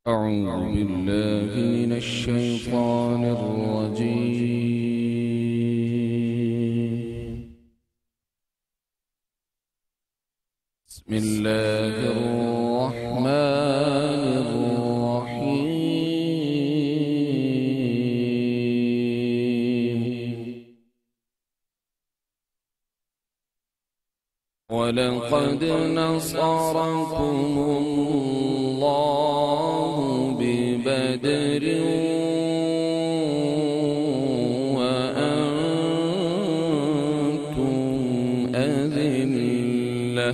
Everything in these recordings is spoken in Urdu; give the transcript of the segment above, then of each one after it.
أعوذ بالله من الشيطان الرجيم. بسم الله الرحمن الرحيم. ولقد نصركم الله ببدر وأنتم أذلة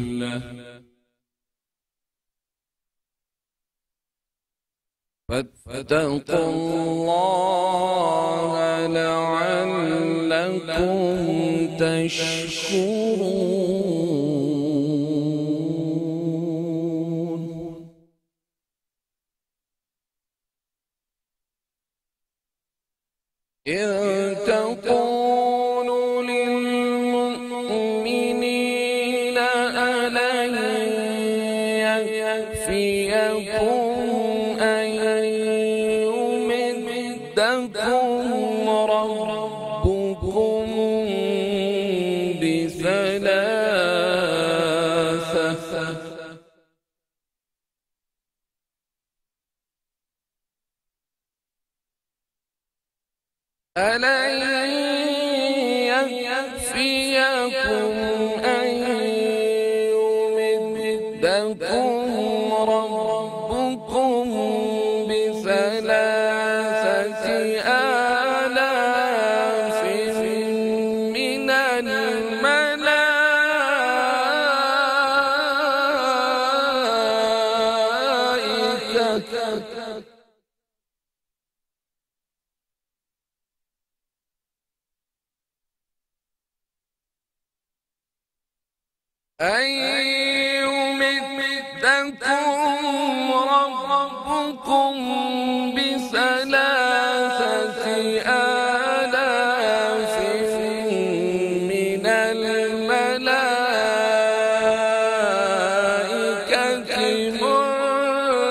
فاتقوا الله لعلكم تشكرون. إذ تقول للمؤمنين ألن يكفيكم أن يمدكم ربكم بثلاثة ألن يكفيكم أن يمدكم ربكم بثلاثة آلاف من الملائكة أن يمدكم ربكم بثلاثة آلاف من الملائكة منزلين.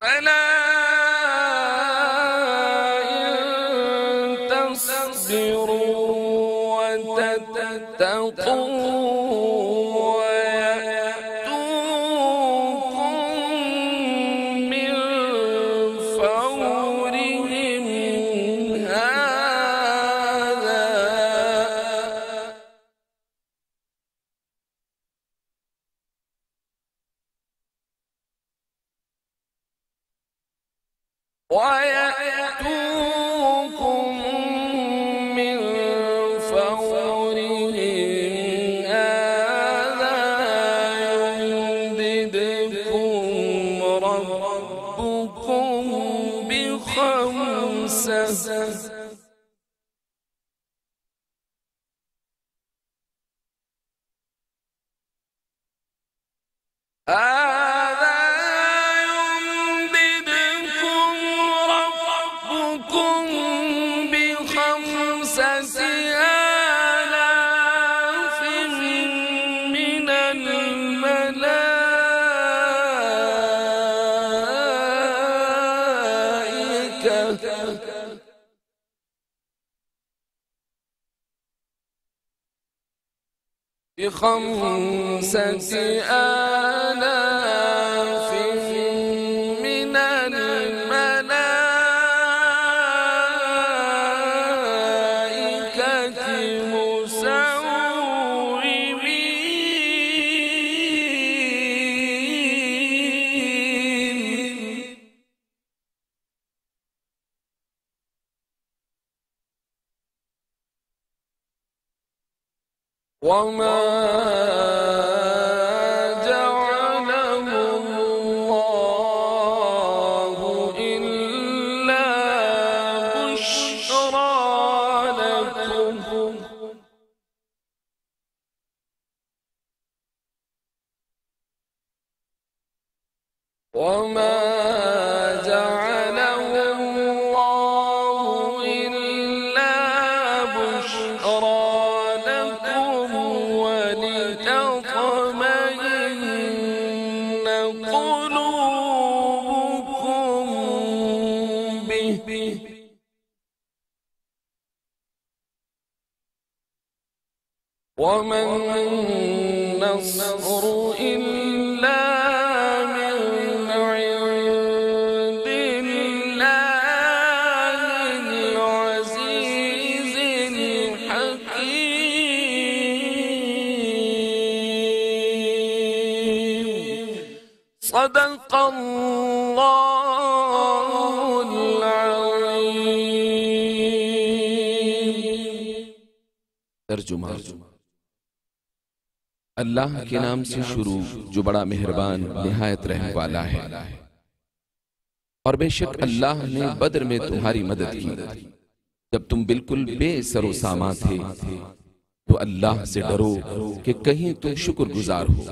فلا إن تصبروا وتتقوا ويأتوكم من فورهم هذا يمددكم ربكم بخمسة يمددكم ربكم بخمسة آلاف من الملائكة بخمسة آلاف من الملائكة مسومين. وما جعله الله إلا بشرى لكم وما جعله الله النصر إلا من عند الله العزيز الحكيم. صدق الله العظيم. ترجمہ: اللہ کے نام سے شروع جو بڑا مہربان نہایت رحم والا ہے۔ اور بے شک اللہ نے بدر میں تمہاری مدد کی جب تم بالکل بے سر و سامان تھے، تو اللہ سے ڈرو کہ کہیں تم شکر گزار ہو۔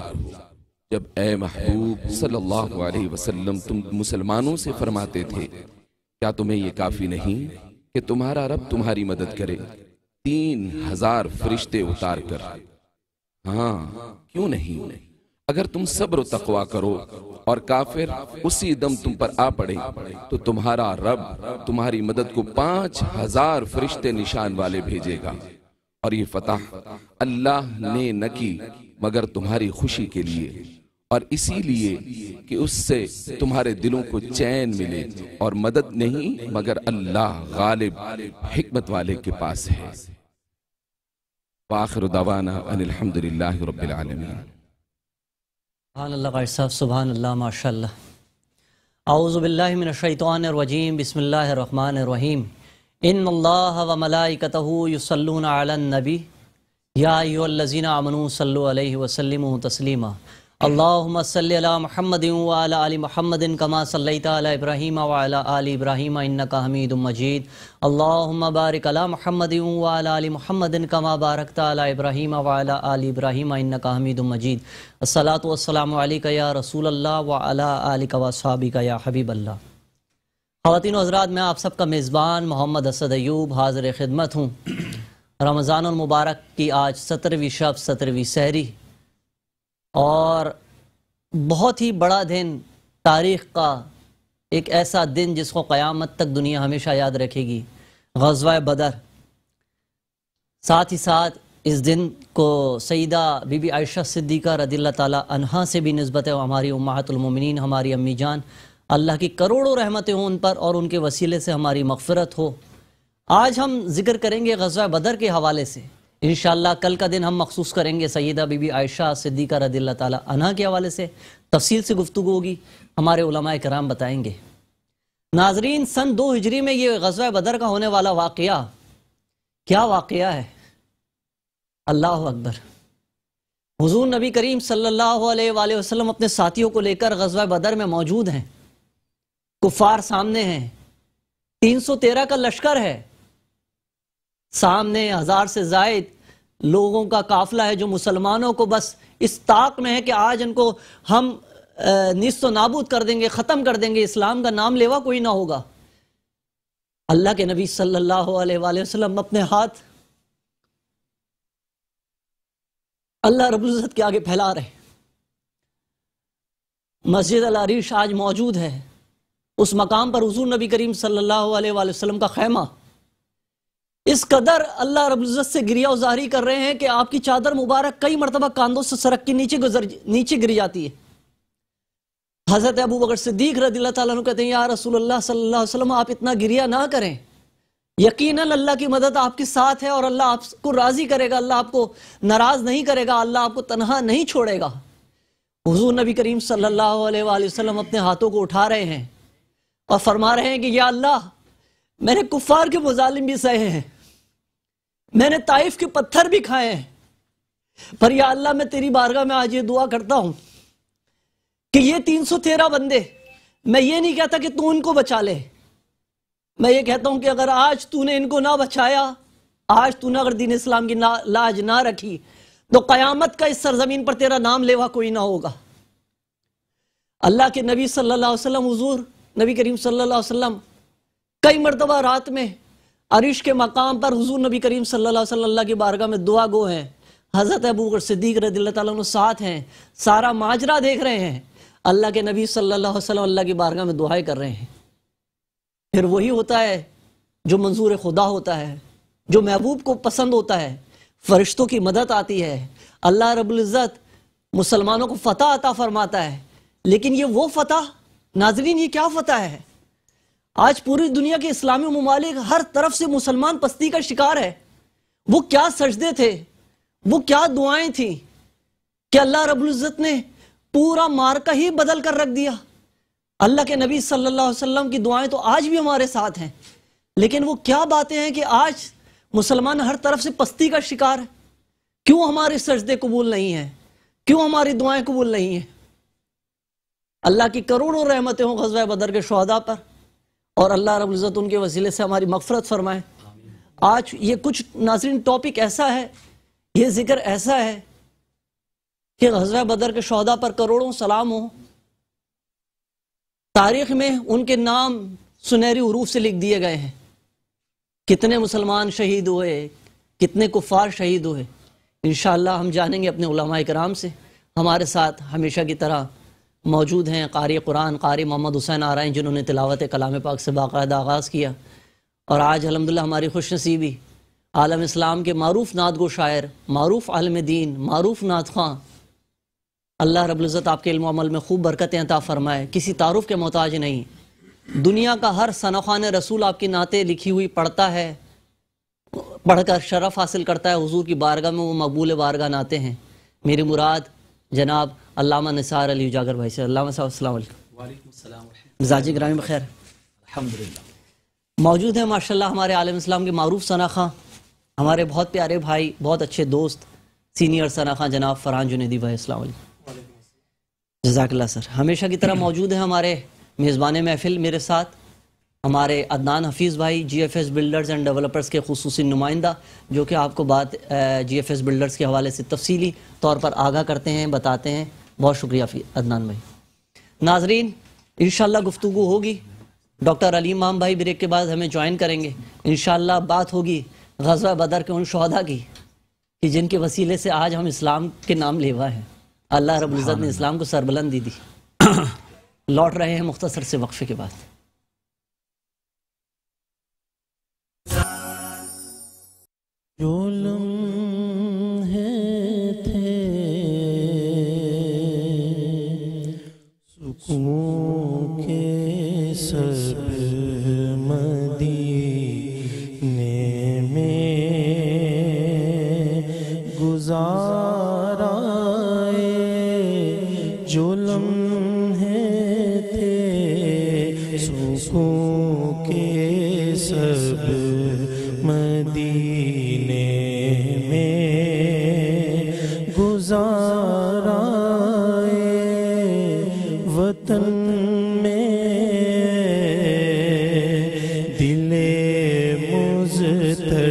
جب اے محبوب صلی اللہ علیہ وسلم تم مسلمانوں سے فرماتے تھے کیا تمہیں یہ کافی نہیں کہ تمہارا رب تمہاری مدد کرے 3000 فرشتے اتار کر؟ ہاں کیوں نہیں، اگر تم صبر و تقوی کرو اور کافر اسی دم تم پر آ پڑے تو تمہارا رب تمہاری مدد کو 5000 فرشتے نشان والے بھیجے گا۔ اور یہ فتح اللہ نے نہ کی مگر تمہاری خوشی کے لیے، اور اسی لیے کہ اس سے تمہارے دلوں کو چین ملے، اور مدد نہیں مگر اللہ غالب حکمت والے کے پاس ہے۔ وآخر دعوانا ان الحمدللہ رب العالمین۔ سبحان اللہ قائد صاحب، سبحان اللہ، ماشاءاللہ۔ اعوذ باللہ من الشیطان الرجیم، بسم اللہ الرحمن الرحیم۔ ان اللہ و ملائکتہ یصلون علی النبی یا ایھا الذین آمنوا صلوا علیہ وسلموا تسلیما۔ اللہم صلی علی محمد وعلی آل محمد کما صلیت علی ابراہیم وعلی آل ابراہیم انک حمید مجید۔ اللہم بارک علی محمد وعلی آل محمد کما بارکت علی ابراہیم وعلی آل ابراہیم انک حمید مجید۔ الصلاۃ والسلام علیک یا رسول اللہ وعلی آلک واصحابک یا حبیب اللہ۔ خواتین و حضرات، میں آپ سب کا میزبان محمد اسد ایوب حاضر خدمت ہوں۔ رمضان المبارک کی آج 17ویں شب، 17ویں سحری، اور بہت ہی بڑا دن، تاریخ کا ایک ایسا دن جس کو قیامت تک دنیا ہمیشہ یاد رکھے گی، غزوہ بدر۔ ساتھ ہی ساتھ اس دن کو سیدہ بی بی عائشہ صدیقہ رضی اللہ تعالی عنہا سے بھی نسبت ہے، ہماری امہات المومنین، ہماری امی جان، اللہ کی کروڑوں رحمتیں ہوں ان پر، اور ان کے وسیلے سے ہماری مغفرت ہو۔ آج ہم ذکر کریں گے غزوہ بدر کے حوالے سے، انشاءاللہ کل کا دن ہم مخصوص کریں گے سیدہ بی بی عائشہ صدیقہ رضی اللہ تعالی عنہا کے حوالے سے، تفصیل سے گفتگو ہوگی، ہمارے علماء کرام بتائیں گے۔ ناظرین، سن 2 ہجری میں یہ غزوہ بدر کا ہونے والا واقعہ، کیا واقعہ ہے؟ اللہ اکبر۔ حضور نبی کریم صلی اللہ علیہ وآلہ وسلم اپنے ساتھیوں کو لے کر غزوہ بدر میں موجود ہیں، کفار سامنے ہیں، 313 کا لشکر ہے، سامنے 1000 سے زائد لوگوں کا قافلہ ہے جو مسلمانوں کو بس اس طاق میں ہے کہ آج ان کو ہم نیست و نابود کر دیں گے، ختم کر دیں گے، اسلام کا نام لیوا کوئی نہ ہوگا۔ اللہ کے نبی صلی اللہ علیہ وآلہ وسلم اپنے ہاتھ اللہ رب العزت کے آگے پھیلا رہے۔ مسجد العریش آج موجود ہے، اس مقام پر حضور نبی کریم صلی اللہ علیہ وآلہ وسلم کا خیمہ، اس قدر اللہ رب العزت سے گریہ وزاری کر رہے ہیں کہ آپ کی چادر مبارک کئی مرتبہ کاندھوں سے سرک کے نیچے گر جاتی ہے۔ حضرت ابو بکر صدیق رضی اللہ تعالیٰ عنہ کہتے ہیں یا رسول اللہ صلی اللہ علیہ وسلم، آپ اتنا گریہ نہ کریں، یقیناً اللہ کی مدد آپ کے ساتھ ہے، اور اللہ آپ کو راضی کرے گا، اللہ آپ کو ناراض نہیں کرے گا، اللہ آپ کو تنہا نہیں چھوڑے گا۔ حضور نبی کریم صلی اللہ علیہ وآلہ وسلم اپنے ہاتھوں کو اٹھا رہے ہیں اور فرما رہے ہیں کہ یا اللہ، میں نے کفار کے مظالم بھی سہے ہیں، میں نے طائف کے پتھر بھی کھائے ہیں، پر یا اللہ میں تیری بارگاہ میں آج یہ دعا کرتا ہوں کہ یہ 313 بندے، میں یہ نہیں کہتا کہ تو ان کو بچا لے، میں یہ کہتا ہوں کہ اگر آج تو نے ان کو نہ بچایا، آج تو نے اگر دین اسلام کی لاج نہ رکھی، تو قیامت کا اس سرزمین پر تیرا نام لیوا کوئی نہ ہوگا۔ اللہ کے نبی صلی اللہ علیہ وسلم، حضور نبی کریم صلی اللہ علیہ وسلم کئی مرتبہ رات میں عرش کے مقام پر حضور نبی کریم صلی اللہ علیہ وسلم اللہ کی بارگاہ میں دعا گو ہیں، حضرت ابو بکر صدیق رضی اللہ تعالیٰ عنہ ساتھ ہیں، سارا ماجرا دیکھ رہے ہیں، اللہ کے نبی صلی اللہ علیہ وسلم اللہ کی بارگاہ میں دعائیں کر رہے ہیں۔ پھر وہی ہوتا ہے جو منظور خدا ہوتا ہے، جو محبوب کو پسند ہوتا ہے۔ فرشتوں کی مدد آتی ہے، اللہ رب العزت مسلمانوں کو فتح عطا فرماتا ہے، لیکن یہ وہ فتح، ناظرین یہ کیا فتح ہے؟ آج پوری دنیا کے اسلامی ممالک ہر طرف سے مسلمان پستی کا شکار ہے۔ وہ کیا سجدے تھے، وہ کیا دعائیں تھیں کہ اللہ رب العزت نے پورا مارکا ہی بدل کر رکھ دیا۔ اللہ کے نبی صلی اللہ علیہ وسلم کی دعائیں تو آج بھی ہمارے ساتھ ہیں، لیکن وہ کیا باتیں ہیں کہ آج مسلمان ہر طرف سے پستی کا شکار ہے۔ کیوں ہمارے سجدے قبول نہیں ہیں؟ کیوں ہماری دعائیں قبول نہیں ہیں؟ اللہ کی کروڑوں رحمتیں ہوں غزوہ بدر کے شہداء پر، اور اللہ رب العزت ان کے وسیلے سے ہماری مغفرت فرمائے۔ آج یہ کچھ ناظرین ٹاپک ایسا ہے، یہ ذکر ایسا ہے کہ غزوہ بدر کے شہداء پر کروڑوں سلام ہوں۔ تاریخ میں ان کے نام سنہری حروف سے لکھ دیے گئے ہیں۔ کتنے مسلمان شہید ہوئے، کتنے کفار شہید ہوئے، انشاءاللہ ہم جانیں گے اپنے علماء کرام سے۔ ہمارے ساتھ ہمیشہ کی طرح موجود ہیں قاری قرآن قاری محمد حسین آرائیں، جنہوں نے تلاوت کلام پاک سے باقاعدہ آغاز کیا، اور آج الحمدللہ ہماری خوش نصیبی عالم اسلام کے معروف نعت گو شاعر، معروف عالم دین، معروف نعت خواں، اللہ رب العزت آپ کے علم و عمل میں خوب برکتیں عطا فرمائے، کسی تعارف کے محتاج نہیں۔ دنیا کا ہر ثناخوان رسول آپ کی نعتیں لکھی ہوئی پڑھتا ہے، پڑھ کر شرف حاصل کرتا ہے، حضور کی بارگاہ میں وہ مقبول بارگاہ نعتیں ہیں۔ میری مراد جناب علامہ نثار علی اجاگر بھائی سے۔ علامہ صاحب السلام علیکم۔ وعلیکم السلام ورحمۃ مزاج گرامی بخیر؟ الحمدللہ۔ موجود ہیں ماشاءاللہ ہمارے عالم اسلام کے معروف ثنا خواں، ہمارے بہت پیارے بھائی، بہت اچھے دوست، سینئر ثنا خواں جناب فرحان جنیدی بھائی، السلام علیکم۔ جزاک اللہ سر۔ ہمیشہ کی طرح موجود ہیں ہمارے میزبان محفل میرے ساتھ ہمارے عدنان حفیظ بھائی، G F S builders and developers کے خصوصی نمائندہ، جو کہ آپ کو بات جی ایف ایس بلڈرز کے حوالے سے تفصیلی طور پر آگاہ کرتے ہیں، بتاتے ہیں۔ بہت شکریہ عدنان بھائی۔ ناظرین انشاءاللہ گفتگو ہوگی، ڈاکٹر علی امام بھائی بریک کے بعد ہمیں جوائن کریں گے، انشاءاللہ بات ہوگی غزوہ بدر کے ان شہداء کی کہ جن کے وسیلے سے آج ہم اسلام کے نام لیوا ہیں۔ اللہ رب العزت نے اسلام کو سربلندی دی۔ لوٹ رہے ہیں مختصر سے وقفے کے بعد۔ جو لمحے تھے سکون کے سب مدینے میں گزارائے، جو لمحے تھے سکون کے سب مدینے گزارائے، وطن میں دل مضطر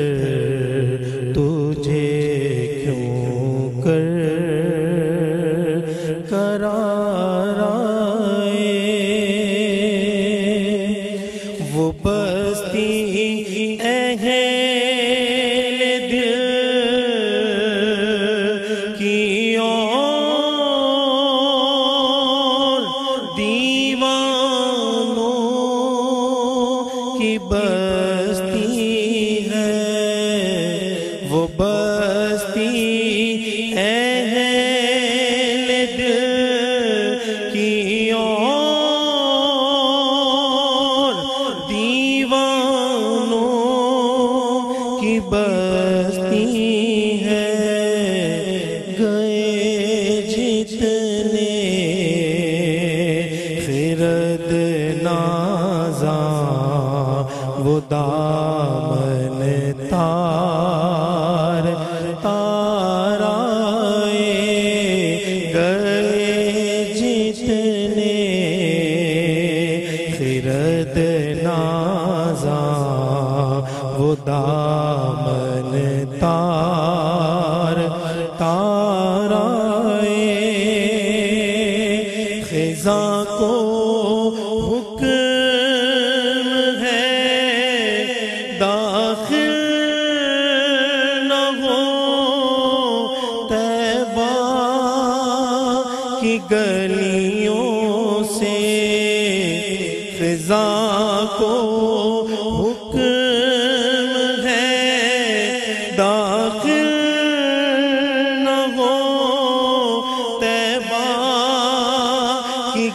تجھے کیوں کر قرار آئے، وہ بستی دامن تار تار آئے، گئے جتنے خرد نازاں وہ دامن تار تار آئے، خزاں کو گلیوں سے خزاں کو حکم ہے داخل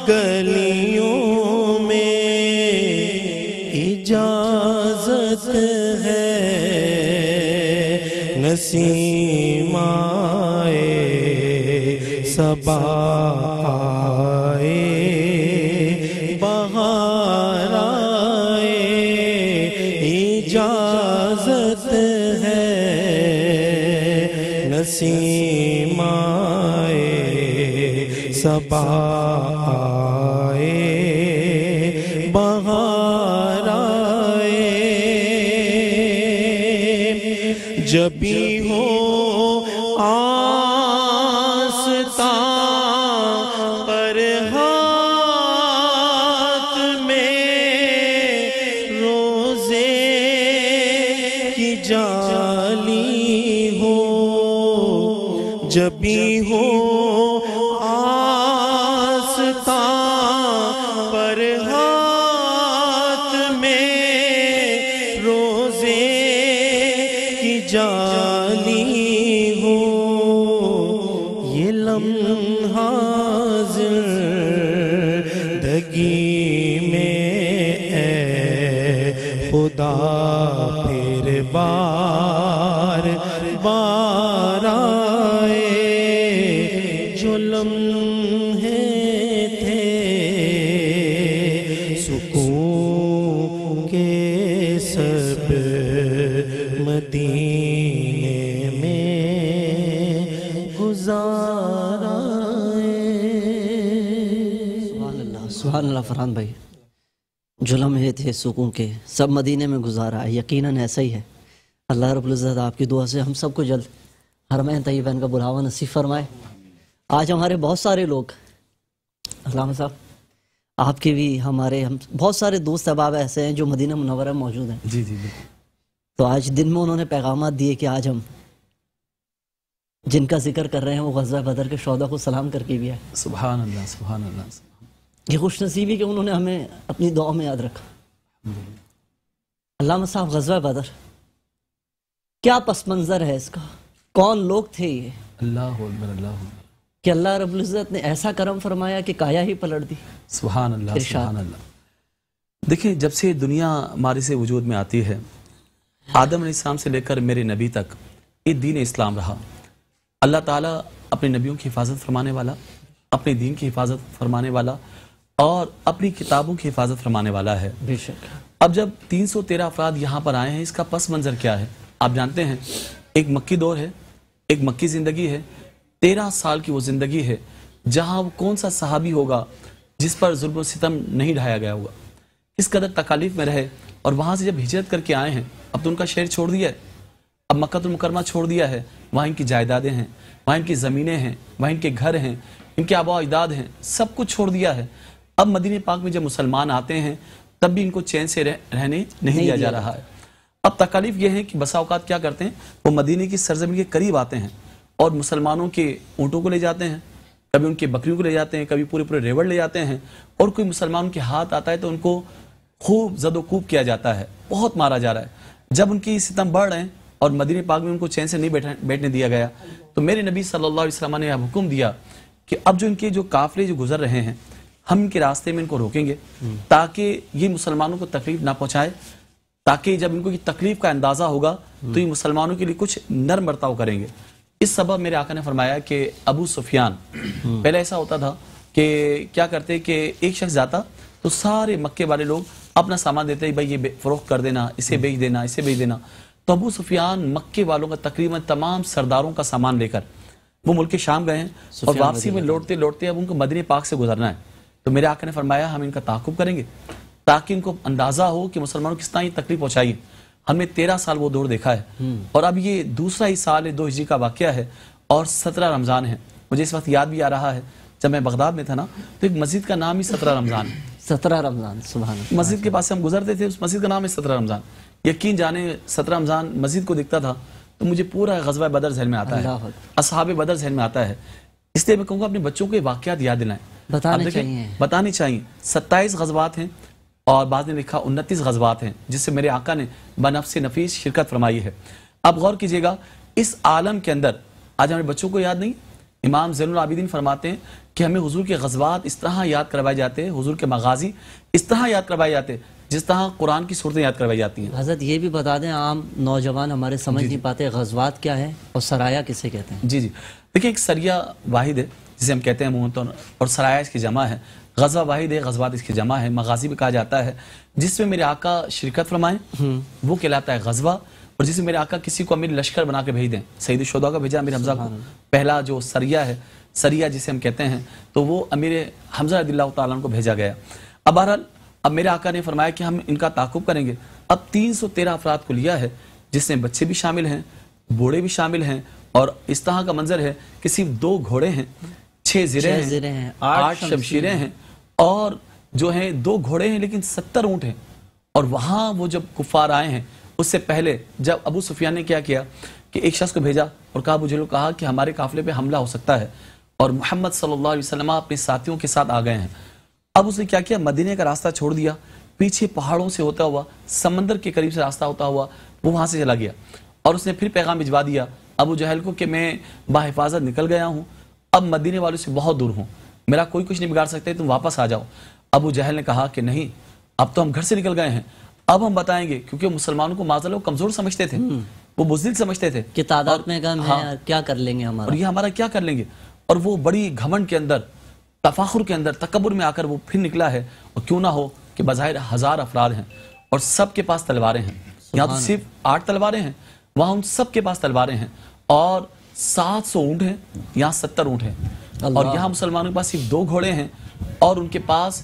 گلیوں میں اجازت ہے نسیم آئے صبا آئے بہار آئے اجازت ہے نسیم آئے صبا آئے بہار آئے جب بھی ہو آستان پر ہاتھ میں روزے کی جالی ہو جب بھی ہو آستان پر ہاتھ میں روزے کی جالی ہو یہ لمحہ زندگی میں اے خدا پھر بار بار آئے جو لمحے تھے سکون کے سب مدینے میں گزار آئے۔ سبحان اللہ فرحان بھائی، جو لمحے تھے سکون کے سب مدینے میں گزارا ہے، یقیناً ایسا ہی ہے۔ اللہ رب العزت آپ کی دعا سے ہم سب کو جلد حرمین طیبین کا بلاوا نصیب فرمائے۔ آج ہمارے بہت سارے لوگ، علامہ صاحب آپ کے بھی ہمارے بہت سارے دوست احباب ایسے ہیں جو مدینہ منورہ میں موجود ہیں۔ جی جی بالکل۔ تو آج دن میں انہوں نے پیغامات دیے کہ آج ہم جن کا ذکر کر رہے ہیں وہ غزوہ بدر کے شہداء کو سلام کر کے بھی ہے۔ سبحان اللہ سبحان اللہ۔ یہ خوش نصیبی کہ انہوں نے ہمیں اپنی دعا میں یاد رکھا۔ علامہ صاحب، غزوہ بدر کیا پس منظر ہے اس کا؟ کون لوگ تھے یہ اللہ اکبر اللہ اکبر۔ کہ اللہ رب العزت نے ایسا کرم فرمایا کہ کایا ہی پلٹ دی؟ سبحان اللہ ارشاد۔ سبحان اللہ۔ دیکھیں، جب سے دنیا ہمارے سے وجود میں آتی ہے، آدم علیہ السلام سے لے کر میرے نبی تک یہ دین اسلام رہا۔ اللہ تعالیٰ اپنے نبیوں کی حفاظت فرمانے والا، اپنے دین کی حفاظت فرمانے والا اور اپنی کتابوں کی حفاظت فرمانے والا ہے۔ بے شک۔ اب جب 313 افراد یہاں پر آئے ہیں، اس کا پس منظر کیا ہے؟ آپ جانتے ہیں ایک مکی دور ہے، ایک مکی زندگی ہے، 13 سال کی وہ زندگی ہے جہاں وہ کون سا صحابی ہوگا جس پر ظلم و ستم نہیں ڈھایا گیا ہوگا، اس قدر تکالیف میں رہے، اور وہاں سے جب ہجرت کر کے آئے ہیں، اب تو ان کا شہر چھوڑ دیا ہے، اب مکہ المکرمہ چھوڑ دیا ہے، وہاں ان کی جائیدادیں ہیں، وہاں ان کی زمینیں ہیں، وہاں ان کے گھر ہیں، ان کے آباء و اجداد ہیں، سب کچھ چھوڑ دیا ہے۔ اب مدینہ پاک میں جب مسلمان آتے ہیں تب بھی ان کو چین سے رہنے نہیں دیا جا رہا ہے۔ اب تکالیف یہ ہے کہ بسا اوقات کیا کرتے ہیں، وہ مدینہ کی سرزمین کے قریب آتے ہیں اور مسلمانوں کے اونٹوں کو لے جاتے ہیں، کبھی ان کے بکریوں کو لے جاتے ہیں، کبھی پورے پورے ریوڑ لے جاتے ہیں، اور کوئی مسلمان کے ہاتھ آتا ہے تو ان کو خوب زد و کوب کیا جاتا ہے، بہت مارا جا رہا ہے۔ جب ان کی ستم بڑھ رہے ہیں اور مدینہ پاک میں ان کو چین سے نہیں بیٹھنے دیا گیا، تو میرے نبی صلی اللہ علیہ وسلم نے حکم دیا کہ اب جو ان کے جو قافلے جو گزر رہے ہیں، ہم ان کے راستے میں ان کو روکیں گے تاکہ یہ مسلمانوں کو تکلیف نہ پہنچائے، تاکہ جب ان کو یہ تکلیف کا اندازہ ہوگا تو یہ مسلمانوں کے لیے کچھ نرم برتاؤ کریں گے۔ اس سبب میرے آقا نے فرمایا کہ ابو سفیان، پہلے ایسا ہوتا تھا کہ کیا کرتے کہ ایک شخص جاتا تو سارے مکے والے لوگ اپنا سامان دیتے، بھائی یہ فروخت کر دینا، اسے بیچ دینا، اسے بیچ دینا۔ تو ابو سفیان مکے والوں کا تقریباً تمام سرداروں کا سامان لے کر وہ ملک شام گئے ہیں، اور واپسی میں لوٹتے لوٹتے اب ان کو مدینہ پاک سے گزرنا ہے۔ تو میرے آقا نے فرمایا ہم ان کا تعاقب کریں گے تاکہ ان کو اندازہ ہو کہ مسلمانوں کس طرح یہ تکلیف پہنچائی۔ ہم نے 13 سال وہ دور دیکھا ہے، اور اب یہ دوسرا ہی سال ہے، 2 ہجری کا واقعہ ہے، اور 17 رمضان ہے۔ مجھے اس وقت یاد بھی آ رہا ہے، جب میں بغداد میں تھا نا، تو ایک مسجد کا نام ہی 17 رمضان ہے۔ 17 رمضان، سبحان اللہ۔ مسجد کے پاس سے ہم گزرتے تھے، اس مسجد کا نام ہے 17 رمضان۔ یقین جانے 17 رمضان مسجد کو دکھتا تھا تو مجھے پورا غزوہ بدر ذہن میں آتا ہے، اصحاب بدر ذہن میں آتا ہے۔ اس لیے میں کہوں گا اپنے بچوں کو یہ واقعات یاد دلائیں، بتانے چاہیے۔ 27 غزوات ہیں، اور بعد نے لکھا 29 غزوات ہیں جس سے میرے آقا نے بنفس نفیس شرکت فرمائی ہے۔ اب غور کیجئے گا، اس عالم کے اندر آج ہمارے بچوں کو یاد نہیں، امام زین العابدین فرماتے ہیں کہ ہمیں حضور کے غزوات اس طرح یاد کروائے جاتے ہیں، حضور کے مغازی اس طرح یاد کروائے جاتے ہیں جس طرح قرآن کی صورتیں یاد کروائی جاتی ہیں۔ حضرت یہ بھی بتا دیں، عام نوجوان ہمارے سمجھ نہیں پاتے غزوات کیا ہے اور سرایا کسے کہتے ہیں؟ جی دیکھیں، ایک سریہ واحد ہے جسے ہم کہتے ہیں عموماً، اور سرایا اس کی جمع ہے، غزوہ واحد ہے، غزوات اس کی جمع ہے، مغازی بھی کہا جاتا ہے، جس میں میرے آقا شرکت فرمائیں وہ کہلاتا ہے غزوہ، اور جس میں میرے آقا کسی کو امیر لشکر بنا کے بھیج دیں، سید الشہداء کا بھیجا امیر حمزہ کو، پہلا جو سریہ ہے، سریہ جسے ہم کہتے ہیں، تو وہ امیر حمزہ رضی اللہ تعالیٰ عنہ کو بھیجا گیا۔ اب بہرحال اب میرے آقا نے فرمایا کہ ہم ان کا تعاقب کریں گے۔ اب 313 افراد کو لیا ہے، جس میں بچے بھی شامل ہیں، بوڑھے بھی شامل ہیں، اور اس طرح کا منظر ہے کہ صرف 2 گھوڑے ہیں، 6 زرے ہیں، 8 شمشیریں ہیں، اور جو ہیں 2 گھوڑے ہیں لیکن 70 اونٹ ہیں۔ اور وہاں وہ جب کفار آئے ہیں، اس سے پہلے جب ابو سفیان نے کیا کیا کہ ایک شخص کو بھیجا اور کہا، ابو جہل کو کہا کہ ہمارے قافلے پہ حملہ ہو سکتا ہے، اور محمد صلی اللہ علیہ وسلم اپنے ساتھیوں کے ساتھ آ گئے ہیں۔ اب اس نے کیا کیا، مدینے کا راستہ چھوڑ دیا، پیچھے پہاڑوں سے ہوتا ہوا، سمندر کے قریب سے راستہ ہوتا ہوا وہ وہاں سے چلا گیا، اور اس نے پھر پیغام بھجوا دیا ابو جہل کو کہ میں باحفاظت نکل گیا ہوں، اب مدینے والوں سے بہت دور ہوں، میرا کوئی کچھ نہیں بگاڑ سکتے، تم واپس آ جاؤ۔ ابو جہل نے کہا کہ نہیں، اب تو ہم گھر سے نکل گئے ہیں، اب ہم بتائیں گے، کیونکہ مسلمانوں کو معذلہ کمزور سمجھتے تھے، وہ بزدل سمجھتے تھے کہ تعداد میں کم ہے، کیا کر لیں گے ہمارا، اور یہ ہمارا کیا کر لیں گے، اور وہ بڑی گھمنڈ کے اندر، تفاخر کے اندر، تکبر میں آ کر وہ پھر نکلا ہے، اور کیوں نہ ہو کہ بظاہر 1000 افراد ہیں اور سب کے پاس تلواریں ہیں، یہاں تو صرف 8 تلواریں ہیں، وہاں ان سب کے پاس تلواریں ہیں، اور 700 اونٹ ہیں، یہاں 70 اونٹ ہیں، اور یہاں مسلمانوں کے پاس صرف 2 گھوڑے ہیں، اور ان کے پاس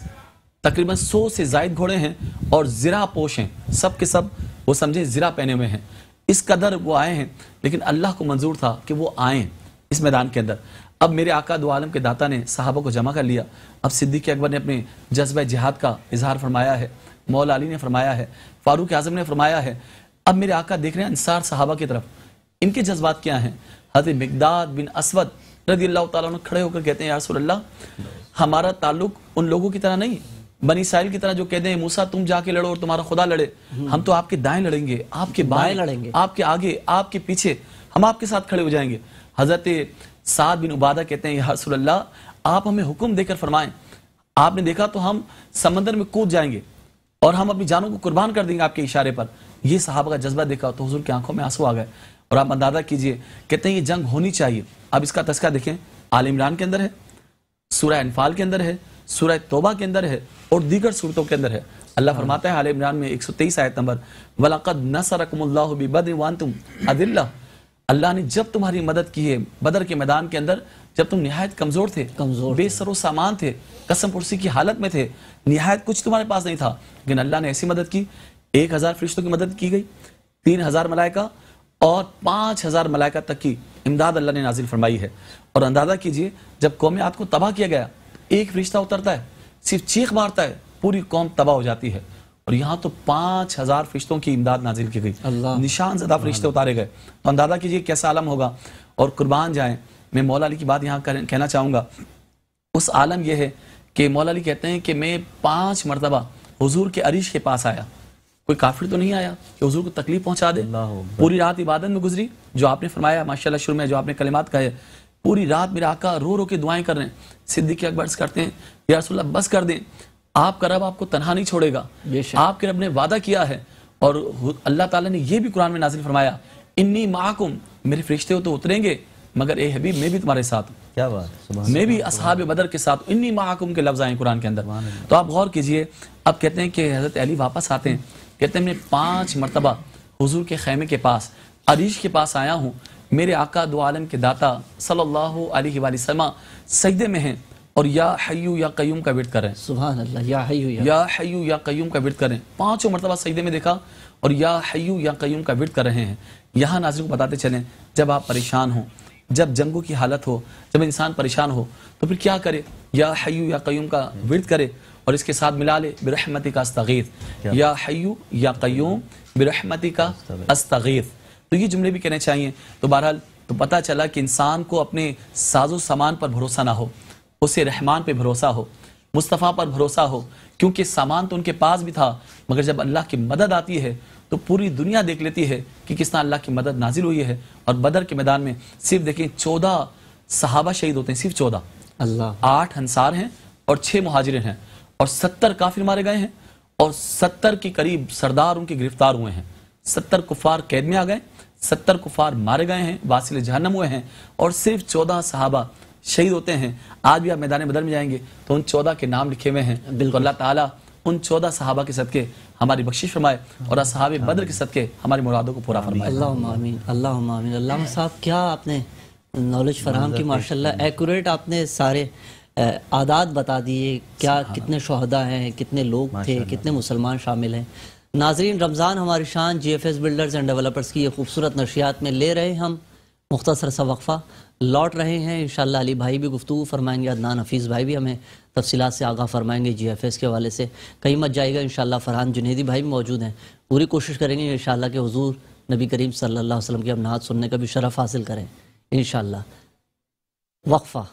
تقریباً 100 سے زائد گھوڑے ہیں، اور زرہ پوش ہیں، سب کے سب وہ سمجھے زرہ پہنے ہوئے ہیں، اس قدر وہ آئے ہیں، لیکن اللہ کو منظور تھا کہ وہ آئیں اس میدان کے اندر۔ اب میرے آقا دو عالم کے داتا نے صحابہ کو جمع کر لیا، اب صدیق اکبر نے اپنے جذبہ جہاد کا اظہار فرمایا ہے، مولا علی نے فرمایا ہے، فاروق اعظم نے فرمایا ہے، اب میرے آقا دیکھ رہے ہیں انصار صحابہ کی طرف، ان کے جذبات کیا ہیں؟ حضرت مقداد بن اسود رضی اللہ تعالیٰ عنہ کھڑے ہو کر کہتے ہیں، یا رسول اللہ، ہمارا تعلق ان لوگوں کی طرح نہیں، بنی اسرائیل کی طرح جو کہتے ہیں موسیٰ تم جا کے لڑو اور تمہارا خدا لڑے، ہم تو آپ کے دائیں لڑیں گے، آپ کے بائیں لڑیں گے، آپ کے آگے، آپ کے پیچھے، ہم آپ کے ساتھ کھڑے ہو جائیں گے۔ حضرت سعد بن عبادہ کہتے ہیں، یا رسول اللہ، آپ ہمیں حکم دے کر فرمائیں، آپ نے دیکھا تو ہم سمندر میں کود جائیں گے اور ہم اپنی جانوں کو قربان کر دیں گے آپ کے اشارے پر۔ یہ صحابہ کا جذبہ دیکھا تو حضور کی آنکھوں میں آنسو آ گئے، اور آپ اندازہ کیجئے، کہتے ہیں یہ جنگ ہونی چاہیے۔ اب اس کا تذکرہ دیکھیں، آل عمران کے اندر ہے، سورہ انفال کے اندر ہے، سورہ توبہ کے اندر ہے، اور دیگر صورتوں کے اندر ہے۔ اللہ فرماتا ہے آل عمران میں 123 آیت نمبر، وَلَقَدْ نَصَرَكُمُ اللَّهُ بِبَدْرٍ وَأَنْتُمْ أَذِلَّةٌ، اللہ نے جب تمہاری مدد کی ہے بدر کے میدان کے اندر، جب تم نہایت کمزور تھے، بے سر و سامان تھے، قسم پرسی کی حالت میں تھے، نہایت کچھ تمہارے پاس نہیں تھا، لیکن اللہ نے ایسی مدد کی، 1000 فرشتوں کی مدد کی گئی، 3000 ملائکہ اور 5000 ملائکہ تک کی امداد اللہ نے نازل فرمائی ہے۔ اور اندازہ کیجئے، جب قوم عاد کو تباہ کیا گیا، ایک فرشتہ اترتا ہے، صرف چیخ مارتا ہے، پوری قوم تباہ ہو جاتی ہے، اور یہاں تو 5000 فرشتوں کی امداد نازل کی گئی، نشان زدہ فرشتے اتارے گئے، تو اندازہ کیجئے کیسا عالم ہوگا۔ اور قربان جائیں، میں مولا علی کی بات یہاں کہنا چاہوں گا، اس عالم یہ ہے کہ مولا علی کہتے ہیں کہ میں 5 مرتبہ حضور کے عرش کے پاس آیا، کوئی کافر تو نہیں آیا کہ حضور کو تکلیف پہنچا دے، پوری رات عبادت میں گزری، جو آپ نے فرمایا ماشاءاللہ شروع میں جو آپ نے کلمات کہے، پوری رات میرے آقا رو رو کے دعائیں کر رہے ہیں۔ صدیق اکبر کرتے ہیں، یا رسول اللہ بس کر دیں، آپ کا رب آپ کو تنہا نہیں چھوڑے گا، آپ کے رب نے وعدہ کیا ہے، اور اللہ تعالیٰ نے یہ بھی قرآن میں نازل فرمایا، انی معکم، میرے فرشتے ہو تو اتریں گے، مگر اے حبیب میں بھی تمہارے ساتھ ہوں، کیا بات، میں بھی اصحاب بدر کے ساتھ، انی معکم کے لفظ آئے قرآن کے اندر۔ تو آپ غور کیجئے، اب کہتے ہیں کہ حضرت علی واپس آتے ہیں، کہتے ہیں میں 5 مرتبہ حضور کے خیمے کے پاس، عریش کے پاس آیا ہوں، میرے آقا دو عالم کے داتا صلی اللہ علیہ وآلہ وسلم سجدے میں ہیں، اور یا حیو یا قیوم کا ورد کر رہے ہیں، سبحان اللہ، یا حیو یا حیو یا قیوم کا ورد کر رہے ہیں، 5 مرتبہ سجدے میں دیکھا، اور یا حیو یا قیوم کا ورد کر رہے ہیں۔ یہاں ناظرین کو بتاتے چلیں، جب آپ پریشان ہوں، جب جنگوں کی حالت ہو، جب انسان پریشان ہو، تو پھر کیا کرے؟ یا حیو یا قیوم کا ورد کرے، اور اس کے ساتھ ملا لے برحمتک استغیث، یا حیو یا قیوم برحمتک استغیث، تو یہ جملے بھی کہنے چاہیے۔ تو بہرحال تو پتہ چلا کہ انسان کو اپنے ساز و سامان پر بھروسہ نہ ہو، اسے رحمان پہ بھروسہ ہو، مصطفیٰ پر بھروسہ ہو، کیونکہ سامان تو ان کے پاس بھی تھا، مگر جب اللہ کی مدد آتی ہے تو پوری دنیا دیکھ لیتی ہے کہ کس طرح اللہ کی مدد نازل ہوئی ہے۔ اور بدر کے میدان میں صرف دیکھیں 14 صحابہ شہید ہوتے ہیں صرف 14. اللہ 8 انصار ہیں اور 6 مہاجرین ہیں اور 70 کافر مارے گئے ہیں اور 70 کے قریب سردار ان کے گرفتار ہوئے ہیں. 70 کفار قید میں آ گئے, 70 کفار مارے گئے ہیں, واصل جہنم ہوئے ہیں اور صرف 14 صحابہ شہید ہوتے ہیں. آج بھی آپ میدان بدر میں جائیں گے تو ان 14 کے نام لکھے ہوئے ہیں. بالکل اللہ تعالیٰ ان 14 صحابہ کے صدقے ہماری بخشش فرمائے اور اصحاب بدر کے صدقے ہماری مرادوں کو پورا فرمائے. اللہم آمین, اللہم آمین. علامہ صاحب کیا آپ نے نالج فراہم کی, ماشاءاللہ ایکوریٹ آپ نے سارے اعداد بتا دیے, کیا کتنے شہداء ہیں, کتنے لوگ تھے, کتنے مسلمان شامل ہیں. ناظرین, رمضان ہماری شان G F S builders and developers کی یہ خوبصورت نشریات میں لے رہے ہم مختصر سا وقفہ, لوٹ رہے ہیں انشاءاللہ. علی بھائی بھی گفتگو فرمائیں گے, عدنان حفیظ بھائی بھی ہمیں تفصیلات سے آگاہ فرمائیں گے جی ایف ایس کے حوالے سے. کہیں مت جائے گا انشاءاللہ. فرحان جنیدی بھائی بھی موجود ہیں, پوری کوشش کریں گے انشاءاللہ کہ حضور نبی کریم صلی اللہ علیہ وسلم کی ہم نعت سننے کا بھی شرف حاصل کریں انشاءاللہ. وقفہ.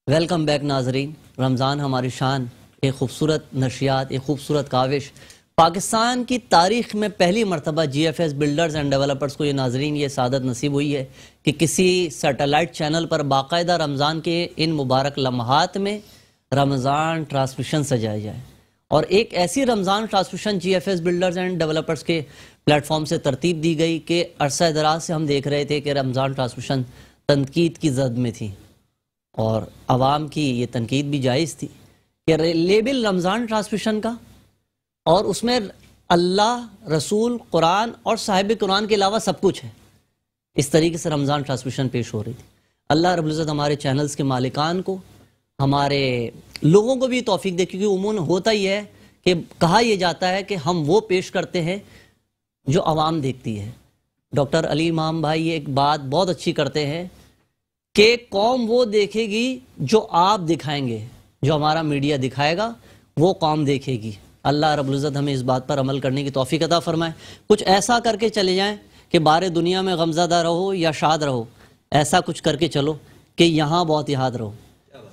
ویلکم بیک ناظرین. رمضان ہماری شان ایک خوبصورت نشریات, ایک خوبصورت کاوش. پاکستان کی تاریخ میں پہلی مرتبہ G F S builders and developers کو یہ ناظرین یہ سعادت نصیب ہوئی ہے کہ کسی سیٹلائٹ چینل پر باقاعدہ رمضان کے ان مبارک لمحات میں رمضان ٹرانسمیشن سجایا جائے. اور ایک ایسی Ramzan transmission G F S builders and developers کے پلیٹ فارم سے ترتیب دی گئی کہ عرصہ دراز سے ہم دیکھ رہے تھے کہ رمضان ٹرانسمیشن تنقید کی زد میں تھی اور عوام کی یہ تنقید بھی جائز تھی کہ لیبل رمضان ٹرانسمیشن کا اور اس میں اللہ, رسول, قرآن اور صاحب قرآن کے علاوہ سب کچھ ہے, اس طریقے سے رمضان ٹرانسمیشن پیش ہو رہی تھی. اللہ رب العزت ہمارے چینلز کے مالکان کو, ہمارے لوگوں کو بھی توفیق دے, کیونکہ عموماً ہوتا ہی ہے کہ کہا یہ جاتا ہے کہ ہم وہ پیش کرتے ہیں جو عوام دیکھتی ہے. ڈاکٹر علی امام بھائی ایک بات بہت اچھی کرتے ہیں کہ قوم وہ دیکھے گی جو آپ دکھائیں گے, جو ہمارا میڈیا دکھائے گا وہ قوم دیکھے گی. اللہ رب العزت ہمیں اس بات پر عمل کرنے کی توفیق عطا فرمائے. کچھ ایسا کر کے چلے جائیں کہ بارے دنیا میں غمزدہ رہو یا شاد رہو, ایسا کچھ کر کے چلو کہ یہاں بہت یاد رہو.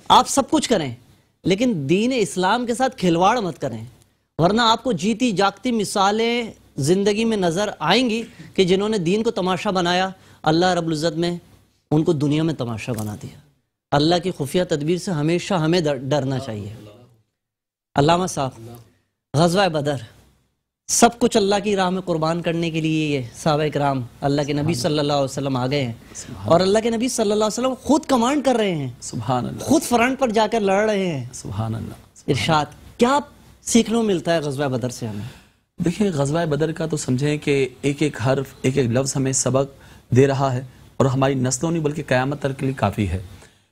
آپ سب کچھ کریں لیکن دین اسلام کے ساتھ کھلواڑ مت کریں, ورنہ آپ کو جیتی جاگتی مثالیں زندگی میں نظر آئیں گی کہ جنہوں نے دین کو تماشا بنایا, اللہ رب العزت میں ان کو دنیا میں تماشا بنا دیا. اللہ کی خفیہ تدبیر سے ہمیشہ ہمیں ڈرنا چاہیے. علامہ صاحب, غزوہ بدر سب کچھ اللہ کی راہ میں قربان کرنے کے لیے یہ صحابہ کرام اللہ کے نبی صلی اللہ علیہ وسلم آ گئے ہیں اور اللہ کے نبی صلی اللہ علیہ وسلم خود کمانڈ کر رہے ہیں, سبحان اللہ, خود فرنٹ پر جا کر لڑ رہے ہیں. سبحان اللہ. ارشاد, کیا سیکھنے ملتا ہے غزوہ بدر سے ہمیں؟ دیکھیں, غزوہ بدر کا تو سمجھیں کہ ایک ایک حرف, ایک ایک لفظ ہمیں سبق دے رہا ہے اور ہماری نسلوں نہیں بلکہ قیامت تک کے لیے کافی ہے.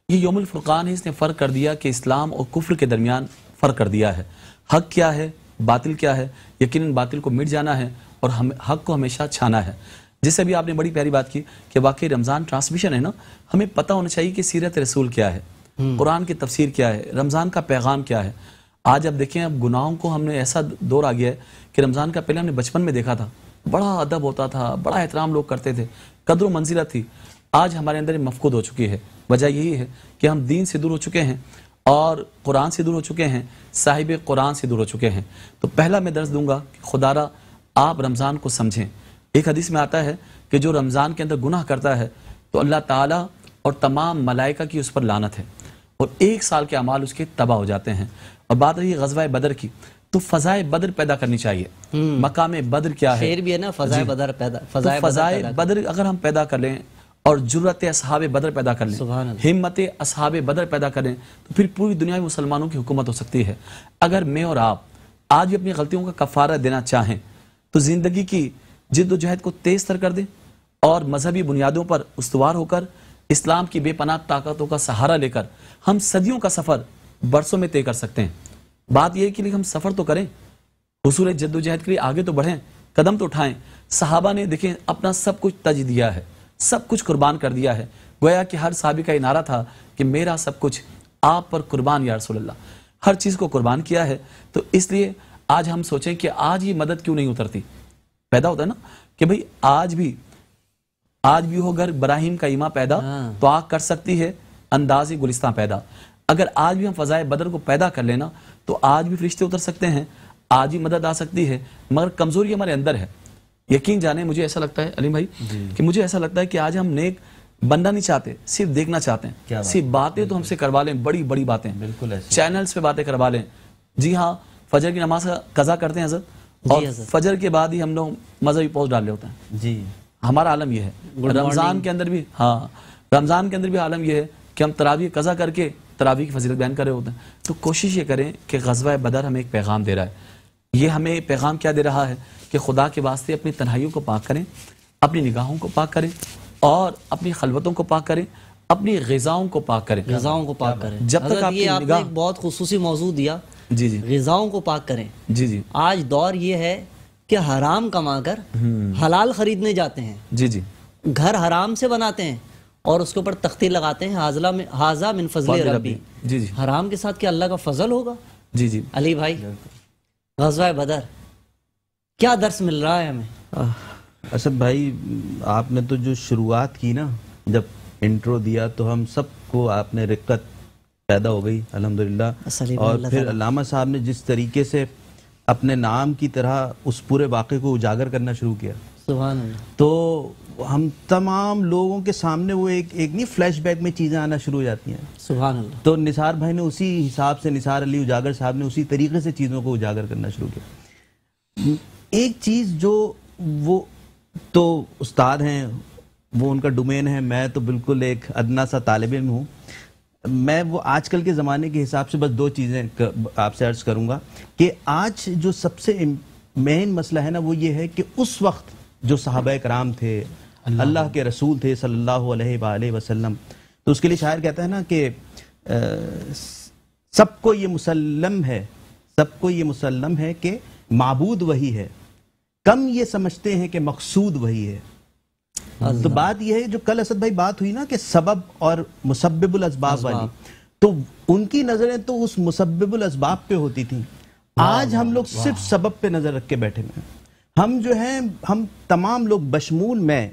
یہ یوم الفرقان ہے, اس نے فرق کر دیا کہ اسلام اور کفر کے درمیان فرق کر دیا ہے. حق کیا ہے, باطل کیا ہے. یقیناً باطل کو مٹ جانا ہے اور حق کو ہمیشہ چھانا ہے. جس سے بھی آپ نے بڑی پیاری بات کی کہ واقعی رمضان ٹرانسمیشن ہے نا, ہمیں پتہ ہونا چاہیے کہ سیرت رسول کیا ہے, قرآن کی تفسیر کیا ہے, رمضان کا پیغام کیا ہے. آج اب دیکھیں, اب گناہوں کو ہم نے ایسا دور آ گیا ہے کہ رمضان کا پہلے ہم نے بچپن میں دیکھا تھا, بڑا ادب ہوتا تھا, بڑا احترام لوگ کرتے تھے, قدر و منزلت تھی. آج ہمارے اندر مفقود ہو چکی ہے. وجہ یہی ہے کہ ہم دین سے دور ہو چکے ہیں اور قرآن سے دور ہو چکے ہیں, صاحب قرآن سے دور ہو چکے ہیں. تو پہلا میں درس دوں گا کہ خدا را آپ رمضان کو سمجھیں. ایک حدیث میں آتا ہے کہ جو رمضان کے اندر گناہ کرتا ہے تو اللہ تعالیٰ اور تمام ملائکہ کی اس پر لعنت ہے اور 1 سال کے اعمال اس کے تباہ ہو جاتے ہیں. اور بات رہی غزوہ بدر کی, تو فضائے بدر پیدا کرنی چاہیے. مقام بدر کیا ہے, شعر بھی ہے نا, فضائے بدر پیدا, فضائے بدر اگر ہم پیدا کر لیں اور جرأت اصحاب بدر پیدا کر لیں, ہمت اصحاب بدر پیدا کریں, تو پھر پوری دنیا میں مسلمانوں کی حکومت ہو سکتی ہے. اگر میں اور آپ آج بھی اپنی غلطیوں کا کفارہ دینا چاہیں تو زندگی کی جد و جہد کو تیز تر کر دیں اور مذہبی بنیادوں پر استوار ہو کر اسلام کی بے پناہ طاقتوں کا سہارا لے کر ہم صدیوں کا سفر برسوں میں طے کر سکتے ہیں. بات یہ ہے کہ ہم سفر تو کریں, حصول جد و جہد کے لیے آگے تو بڑھیں, قدم تو اٹھائیں. صحابہ نے دیکھیں اپنا سب کچھ تج دیا ہے, سب کچھ قربان کر دیا ہے. گویا کہ ہر صحابی کا یہ نعرہ تھا کہ میرا سب کچھ آپ پر قربان یا رسول اللہ, ہر چیز کو قربان کیا ہے. تو اس لیے آج ہم سوچیں کہ آج یہ مدد کیوں نہیں اترتی. پیدا ہوتا ہے نا کہ بھئی آج بھی ہو گھر براہیم کا ایمہ پیدا تو آگ کر سکتی ہے انداز گلستان پیدا. اگر آج بھی ہم فضائے بدر کو پیدا کر لینا تو آج بھی فرشتے اتر سکتے ہیں, آج بھی مدد آ سکتی ہے. مگر کمزوری ہمارے اندر ہے, یقین جانے مجھے ایسا لگتا ہے علیم بھائی کہ مجھے ایسا لگتا ہے کہ آج ہم نیک بننا نہیں چاہتے، صرف دیکھنا چاہتے ہیں، صرف باتیں تو ہم سے کروا لیں، بڑی بڑی باتیں، بالکل ایسے چینلز پہ باتیں کروا لیں. جی ہاں، فجر کی نماز کا قضا کرتے ہیں حضرت، اور فجر کے بعد ہی ہم لوگ مذہبی پوسٹ ڈال رہے ہوتے ہیں. جی ہمارا عالم یہ ہے. رمضان کے اندر بھی، ہاں رمضان کے اندر بھی عالم یہ ہے کہ ہم تراویح قضا کر کے تراویح کی فضیلت بیان کر رہے ہوتے ہیں. تو کوشش یہ کریں کہ غزوہ بدر ہمیں ایک پیغام دے رہا ہے. یہ ہمیں پیغام کیا دے رہا ہے کہ خدا کے واسطے اپنی تنہائیوں کو پاک کریں، اپنی نگاہوں کو پاک کریں، اور اپنی خلوتوں کو پاک کریں، اپنی غذاؤں کو پاک کریں. غذاؤں کو پاک کریں. جب تک آپ کی آپ نے نگاہ، ایک بہت خصوصی موضوع دیا، جی جی غذاؤں کو پاک کریں. جی جی آج دور یہ ہے کہ حرام کما کر حلال خریدنے جاتے ہیں، جی جی گھر حرام سے بناتے ہیں اور اس کے اوپر تختی لگاتے ہیں حاذا من فضل ربی. جی جی حرام کے ساتھ کیا اللہ کا فضل ہوگا؟ جی جی علی بھائی، غزوہ بدر کیا درس مل رہا ہے ہمیں؟ اسد بھائی، آپ نے تو جو شروعات کی نا، جب انٹرو دیا تو ہم سب کو آپ نے رقت پیدا ہو گئی الحمدللہ. اور پھر علامہ صاحب نے جس طریقے سے اپنے نام کی طرح اس پورے واقعے کو اجاگر کرنا شروع کیا، سبحان اللہ، تو ہم تمام لوگوں کے سامنے وہ ایک نہیں فلیش بیک میں چیزیں آنا شروع ہو جاتی ہیں. سبحان اللہ. تو نثار بھائی نے اسی حساب سے، نثار علی اجاگر صاحب نے اسی طریقے سے چیزوں کو اجاگر کرنا شروع کیا. ایک چیز جو وہ تو استاد ہیں، وہ ان کا ڈومین ہے، میں تو بالکل ایک ادنا سا طالب علم ہوں. میں وہ آج کل کے زمانے کے حساب سے بس دو چیزیں آپ سے عرض کروں گا کہ آج جو سب سے مین مسئلہ ہے نا، وہ یہ ہے کہ اس وقت جو صحابہ کرام تھے، اللہ کے رسول تھے صلی اللہ علیہ وآلہ وسلم، تو اس کے لیے شاعر کہتا ہے نا کہ سب کو یہ مسلم ہے، سب کو یہ مسلم ہے کہ معبود وہی ہے، کم یہ سمجھتے ہیں کہ مقصود وہی ہے. تو بات یہ ہے جو کل اسد بھائی بات ہوئی نا کہ سبب اور مسبب الاسباب والی، تو ان کی نظریں تو اس مسبب الاسباب پہ ہوتی تھیں. آج ہم لوگ صرف سبب پہ نظر رکھ کے بیٹھے ہوئے ہیں. ہم جو ہیں، ہم تمام لوگ بشمول میں،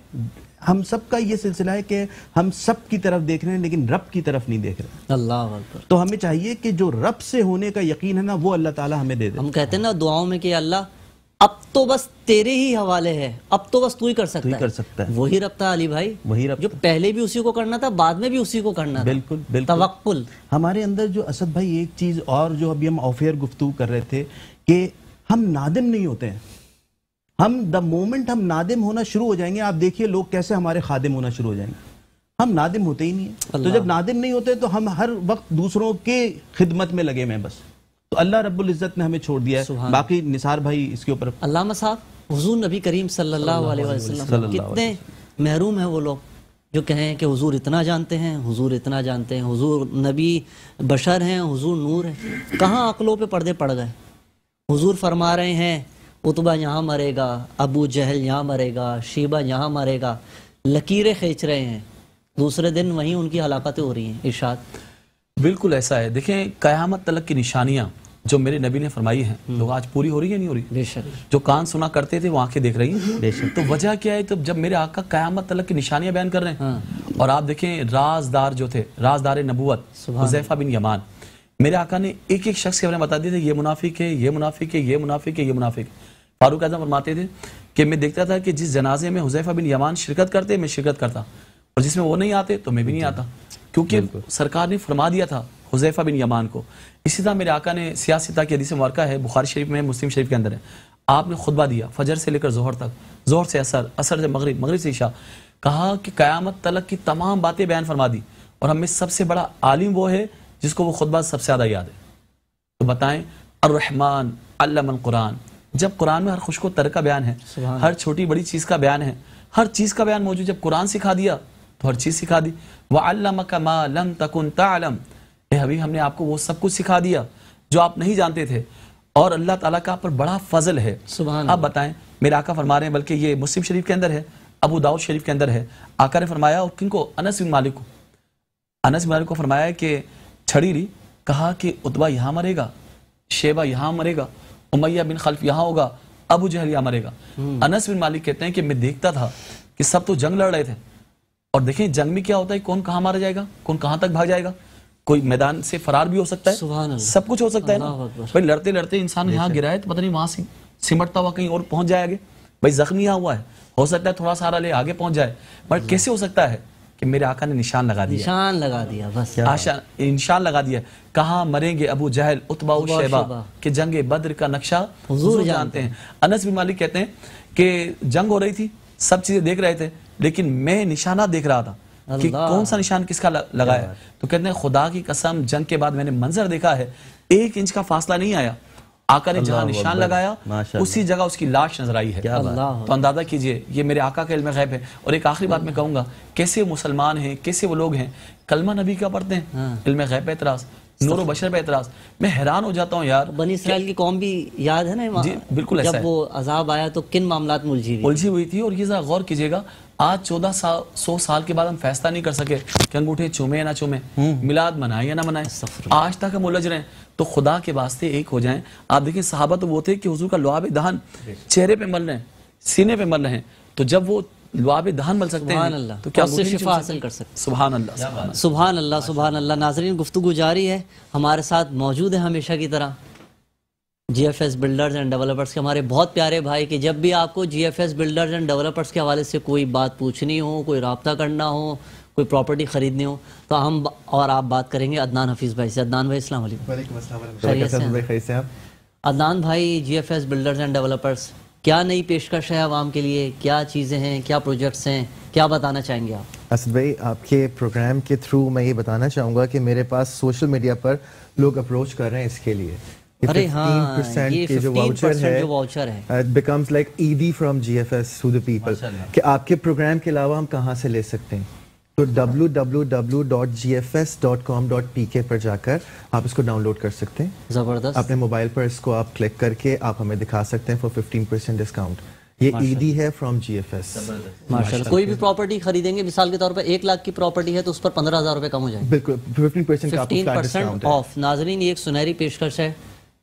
ہم سب کا یہ سلسلہ ہے کہ ہم سب کی طرف دیکھ رہے ہیں لیکن رب کی طرف نہیں دیکھ رہے. اللہ اکبر. تو ہمیں چاہیے کہ جو رب سے ہونے کا یقین ہے نا، وہ اللہ تعالی ہمیں دے دے. ہم کہتے ہیں نا دعاؤں میں کہ اللہ اب تو بس تیرے ہی حوالے ہے، اب تو بس تو ہی کر سکتا ہے. وہی رب تھا علی بھائی، وہی رب جو پہلے بھی اسی کو کرنا تھا، بعد میں بھی اسی کو کرنا تھا. بالکل بالکل. توکل. ہمارے اندر جو اسد بھائی ایک چیز اور جو ابھی ہم آف ایئر گفتگو کر رہے تھے کہ ہم نادم نہیں ہوتے ہیں. ہم دا مومنٹ ہم نادم ہونا شروع ہو جائیں گے، آپ دیکھیے لوگ کیسے ہمارے خادم ہونا شروع ہو جائیں گے. ہم نادم ہوتے ہی نہیں ہیں. تو جب نادم نہیں ہوتے تو ہم ہر وقت دوسروں کے خدمت میں لگے ہوئے ہیں بس. تو اللہ رب العزت نے ہمیں چھوڑ دیا ہے. باقی نثار بھائی اس کے اوپر. علامہ صاحب، حضور نبی کریم صلی اللہ علیہ وسلم کتنے محروم ہیں وہ لوگ جو کہیں کہ حضور اتنا جانتے ہیں، حضور اتنا جانتے ہیں، حضور نبی بشر ہیں، حضور نور ہیں. کہاں عقلوں پہ پردے پڑ گئے. حضور فرما رہے ہیں عتبہ یہاں مرے گا، ابو جہل یہاں مرے گا، شیبہ یہاں مرے گا، لکیریں کھینچ رہے ہیں، دوسرے دن وہیں ان کی ہلاکتیں ہو رہی ہیں. ارشاد. بالکل ایسا ہے. دیکھیں قیامت تلک کی نشانیاں جو میرے نبی نے فرمائی ہیں، لوگ آج پوری ہو رہی ہے نہیں ہو رہی؟ بے شک. جو کان سنا کرتے تھے وہ آنکھیں دیکھ رہی ہیں. بے شک. تو وجہ کیا ہے؟ تو جب میرے آقا قیامت تلک کی نشانیاں بیان کر رہے ہیں، اور آپ دیکھیں رازدار جو تھے، رازدار نبوت حذیفہ بن یمان، میرے آقا نے ایک ایک شخص کے بارے میں بتا دیے تھے، یہ منافق ہے، یہ منافق ہے، یہ منافق ہے، یہ منافق ہے. فاروق اعظم فرماتے تھے کہ میں دیکھتا تھا کہ جس جنازے میں حذیفہ بن یمان شرکت کرتے میں شرکت کرتا، اور جس میں وہ نہیں آتے تو میں بھی نہیں آتا، کیونکہ سرکار نے فرما دیا تھا حذیفہ بن یمان کو. اسی طرح میرے آقا نے سیاستہ کی حدیث مبارکہ ہے، بخاری شریف میں، مسلم شریف کے اندر ہے، آپ نے خطبہ دیا فجر سے لے کر ظہر تک، ظہر سے عصر، عصر سے مغرب، مغرب سے عشاء. کہا کہ قیامت تلک کی تمام باتیں بیان فرما دی، اور ہم میں سب سے بڑا عالم وہ ہے جس کو وہ خطبہ سب سے زیادہ یاد ہے. تو بتائیں، الرحمن علم القرآن. جب قرآن میں ہر خوش کو تر کا بیان ہے، ہر چھوٹی بڑی چیز کا بیان ہے، ہر چیز کا بیان موجود، جب قرآن سکھا دیا تو ہر چیز سکھا دی. وَعَلَّمَكَ مَا لَمْ تَكُنْ تَعْلَمْ. اے حبیب، ہم نے آپ کو وہ سب کچھ سکھا دیا جو آپ نہیں جانتے تھے، اور اللہ تعالیٰ کا آپ پر بڑا فضل ہے. آپ بتائیں، میرے آقا فرما رہے ہیں، بلکہ یہ مسلم شریف کے اندر ہے، ابو داؤد شریف کے اندر ہے، آقا نے فرمایا، اور کن کو؟ انس بن مالک کو. انس بن مالک کو فرمایا کہ چھڑی لی، کہا کہ عتبہ یہاں مرے گا، شیبہ یہاں مرے گا، امیہ بن خلف یہاں ہوگا، ابو جہل یہاں مرے گا. انس بن مالک کہتے ہیں کہ میں دیکھتا تھا کہ سب تو جنگ لڑ رہے تھے، اور دیکھیں جنگ میں کیا ہوتا ہے، کون کہاں مارا جائے گا، کون کہاں تک بھاگ جائے گا، کوئی میدان سے فرار بھی ہو سکتا ہے، سب کچھ ہو سکتا ہے نا. بھائی لڑتے لڑتے انسان یہاں گرائے تو پتہ نہیں وہاں سے سمٹتا ہوا کہیں اور پہنچ جائے گے. بھائی زخمی ہوا ہے، ہو سکتا ہے تھوڑا سارا لے آگے پہنچ جائے، بٹ کیسے ہو سکتا ہے کہ میرے آقا نے نشان لگا دیا، نشان لگا دیا، بس نشان لگا دیا. کہاں مریں گے ابو جہل اتبا و شیبہ کہ جنگ بدر کا نقشہ حضور جانتے ہیں. انس بن مالک کہتے ہیں کہ جنگ ہو رہی تھی، سب چیزیں دیکھ رہے تھے، لیکن میں نشانات دیکھ رہا تھا کہ کون سا نشان کس کا لگایا. تو کہتے ہیں خدا کی قسم جنگ کے بعد میں نے منظر دیکھا ہے، 1 انچ کا فاصلہ نہیں آیا، آقا نے جہاں نشان لگایا اسی جگہ اس کی لاش نظر آئی ہے. تو اندازہ کیجئے یہ میرے آقا کا علم غیب ہے. اور ایک آخری بات میں کہوں گا، کیسے مسلمان ہیں، کیسے وہ لوگ ہیں کلمہ نبی کا پڑھتے ہیں، علم غیب پہ اعتراض، نور و بشر پہ اعتراض. میں حیران ہو جاتا ہوں یار. بنی اسرائیل کی قوم بھی یاد ہے نا، جی بالکل ایسا جب وہ عذاب آیا تو کن معاملات میں الجھی ہوئی تھی. اور یہ ذرا غور کیجئے گا، آج 1400 سال کے بعد ہم فیصلہ نہیں کر سکے کہ انگوٹھے چومیں یا نہ چومیں، میلاد منائیں یا نہ منائیں، آج تک ہم الجھ رہے ہیں. تو خدا کے واسطے ایک ہو جائیں. آپ دیکھیں صحابہ تو وہ تھے کہ حضور کا لعاب دہن چہرے پہ مل رہے ہیں، سینے پہ مل رہے ہیں، تو جب وہ لعاب دہن مل سکتے ہیں تو کیا سے شفا حاصل کر سکتے. سبحان اللہ، سبحان اللہ، سبحان اللہ. ناظرین گفتگو جاری ہے، ہمارے ساتھ موجود ہیں ہمیشہ کی طرح G F S builders and developers کے ہمارے بہت پیارے بھائی، کہ جب بھی آپ کو G F S builders and developers کے حوالے سے کوئی بات پوچھنی ہو، کوئی رابطہ کرنا ہو، کوئی پراپرٹی خریدنی ہو، تو ہم اور آپ بات کریں گے عدنان حفیظ بھائی سے. عدنان بھائی السلام علیکم. وعلیکم السلام. خیریت سے آپ؟ عدنان بھائی، G F S builders and developers کیا نئی پیشکش ہے عوام کے لیے، کیا چیزیں ہیں، کیا پروجیکٹس ہیں، کیا بتانا چاہیں گے آپ؟ اسد بھائی آپ کے پروگرام کے تھرو میں یہ بتانا چاہوں گا کہ میرے پاس سوشل میڈیا پر لوگ اپروچ کر رہے ہیں اس کے لیے. ارے ہاں، یہ 15% جو واؤچر ہے becomes like Eidi from G F S to the people, کہ آپ کے پروگرام کے علاوہ ہم کہاں سے لے سکتے ہیں. تو www.gfs.com.pk پر جا کر آپ اس کو ڈاؤن لوڈ کر سکتے ہیں. زبردست. اپنے موبائل پر اس کو آپ کلک کر کے آپ ہمیں دکھا سکتے ہیں فار 15% ڈسکاؤنٹ. یہ ایڈی ہے فرام جی ایف ایس. ماشاءاللہ. کوئی بھی پراپرٹی خریدیں گے، مثال کے طور پر 1 لاکھ کی پراپرٹی ہے تو اس پر 15,000 روپے کم ہو جائیں گے. بالکل 15% آف. ناظرین یہ ایک سنہری پیشکش ہے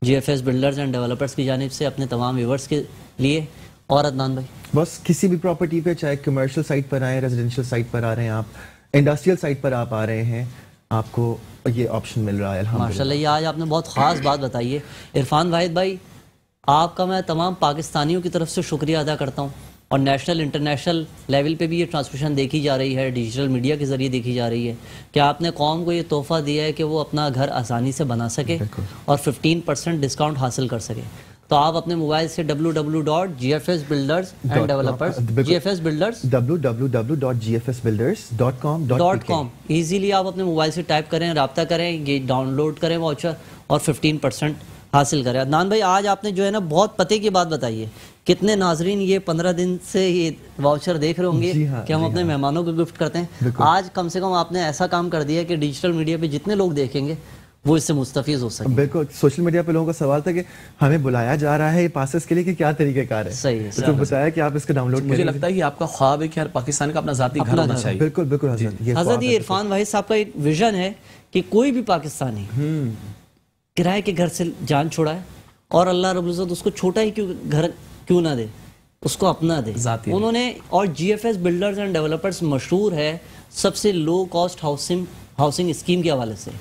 G F S builders and developers کی جانب سے اپنے تمام ویورز کے لیے. اور عدنان بھائی بس کسی بھی پراپرٹی پہ، چاہے کمرشل سائٹ پر آئیں، ریزیڈینشیل سائٹ پر آ رہے ہیں آپ، انڈسٹریل سائٹ پر آپ آ رہے ہیں، آپ کو یہ آپشن مل رہا ہے الحمدللہ. ماشاءاللہ. یہ آج آپ نے بہت خاص بات بتائی ہے. عرفان واحد بھائی آپ کا میں تمام پاکستانیوں کی طرف سے شکریہ ادا کرتا ہوں، اور نیشنل انٹرنیشنل لیول پہ بھی یہ ٹرانسمیشن دیکھی جا رہی ہے، ڈیجیٹل میڈیا کے ذریعے دیکھی جا رہی ہے کہ آپ نے قوم کو یہ تحفہ دیا ہے کہ وہ اپنا گھر آسانی سے بنا سکے اور 15% ڈسکاؤنٹ حاصل کر سکے. تو آپ اپنے موبائل سے www.gfsbuilders.com ایزیلی آپ اپنے موبائل سے ٹائپ کریں، رابطہ کریں، یہ ڈاؤن لوڈ کریں واؤچر اور 15% حاصل کریں. عدنان بھائی آج آپ نے جو ہے نا بہت پتے کی بات بتائی ہے. کتنے ناظرین یہ 15 دن سے یہ واؤچر دیکھ رہے ہوں گے کہ ہم اپنے مہمانوں کو گفٹ کرتے ہیں. آج کم سے کم آپ نے ایسا کام کر دیا کہ ڈیجیٹل میڈیا پہ جتنے لوگ دیکھیں گے وہ اس سے مستفیض ہو سکے. بالکل. سوشل میڈیا پہ لوگوں کا سوال تھا کہ ہمیں بلایا جا رہا ہے یہ پاسز کے لیے کہ کیا طریقہ کار ہے. صحیح ہے. تو بتایا کہ آپ اس کو ڈاؤن لوڈ کریں. مجھے لگتا ہے کہ آپ کا خواب ہے کہ ہر پاکستان کا اپنا ذاتی گھر ہونا چاہیے. بالکل بالکل حضرت. یہ عرفان واحد صاحب کا ایک ویژن ہے کہ کوئی بھی پاکستانی کرائے کے گھر سے جان چھوڑائے اور اللہ رب العزت اس کو چھوٹا ہی گھر کیوں نہ دے، اس کو اپنا دے انہوں نے. اور G F S builders and developers مشہور ہے سب سے لو کاسٹ ہاؤسنگ اسکیم کے حوالے سے.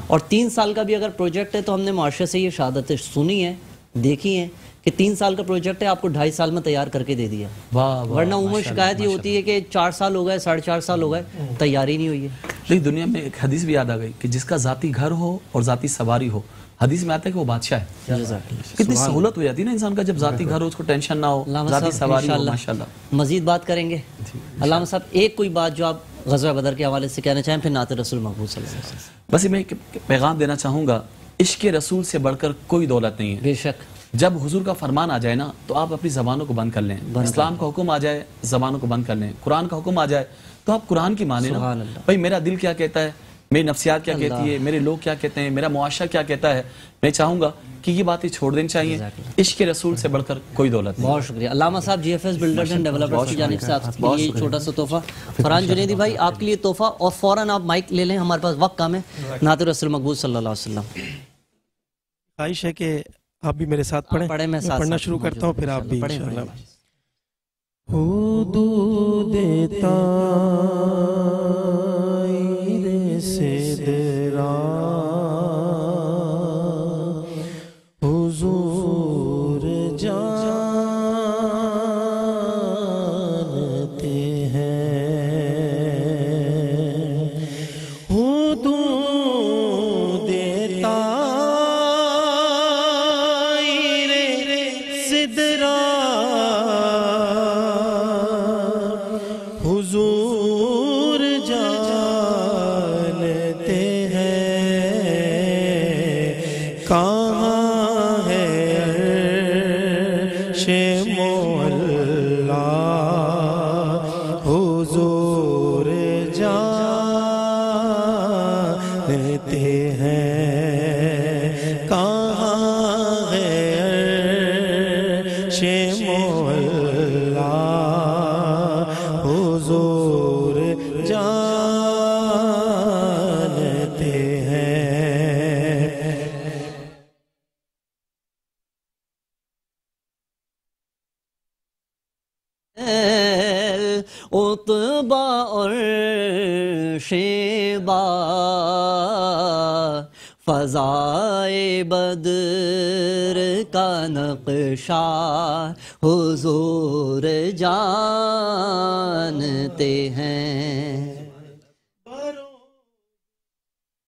اور 3 سال کا بھی اگر پروجیکٹ ہے تو ہم نے معاشرے سے یہ شہادتیں سنی ہیں، دیکھی ہیں کہ 3 سال کا پروجیکٹ ہے آپ کو 2.5 سال میں تیار کر کے دے دیا. ورنہ عموماً شکایت یہ ہوتی ہے کہ 4 سال ہو گئے، 4.5 سال ہو گئے، تیاری نہیں ہوئی ہے. لیکن دنیا میں ایک حدیث بھی یاد آ گئی کہ جس کا ذاتی گھر ہو اور ذاتی سواری ہو، حدیث میں آتا ہے کہ وہ بادشاہ ہے. کتنی سہولت ہو جاتی ہے نا انسان کا جب ذاتی گھر ہو، اس کو ٹینشن نہ ہو، ذاتی سواری ہو. ماشاءاللہ مزید بات کریں گے. علامہ صاحب ایک کوئی بات جو آپ غزوہ بدر کے حوالے سے کہنا چاہیں، پھر نعت رسول مقبول صلی اللہ علیہ وسلم. بس میں ایک پیغام دینا چاہوں گا، عشق رسول سے بڑھ کر کوئی دولت نہیں ہے. بے شک. جب حضور کا فرمان آ جائے نا تو آپ اپنی زبانوں کو بند کر لیں. اسلام کا حکم آ جائے زبانوں کو بند کر لیں. قرآن کا حکم آ جائے تو آپ قرآن کی مانیں نا. بھائی میرا دل کیا کہتا ہے، میری نفسیات کیا کہتی ہے، میرے لوگ کیا کہتے ہیں، میرا معاشرہ کیا کہتا ہے. میں چاہوں گا کہ یہ باتیں چھوڑ دینی چاہیے. عشق رسول سے بڑھ کر کوئی دولت نہیں. بہت شکریہ علامہ صاحب. G F S builders and developers کی جانب سے آپ کے لیے یہ چھوٹا سا تحفہ. فرحان جنیدی بھائی آپ کے لیے تحفہ، اور فوراً آپ مائک لے لیں، ہمارے پاس وقت کم ہے. نعت رسول مقبول صلی اللہ علیہ وسلم. خواہش ہے کہ آپ بھی میرے ساتھ پڑھیں. میں پڑھنا شروع کرتا ہوں، پھر آپ بھی انشاءاللہ. حدود طائر سدرا حضور جان ہیں کہاں ہے عرش مولا حضور جانتے ہیں. عتبہ اور شیبہ فضائے بدر کا نقشہ حضور جانتے ہیں.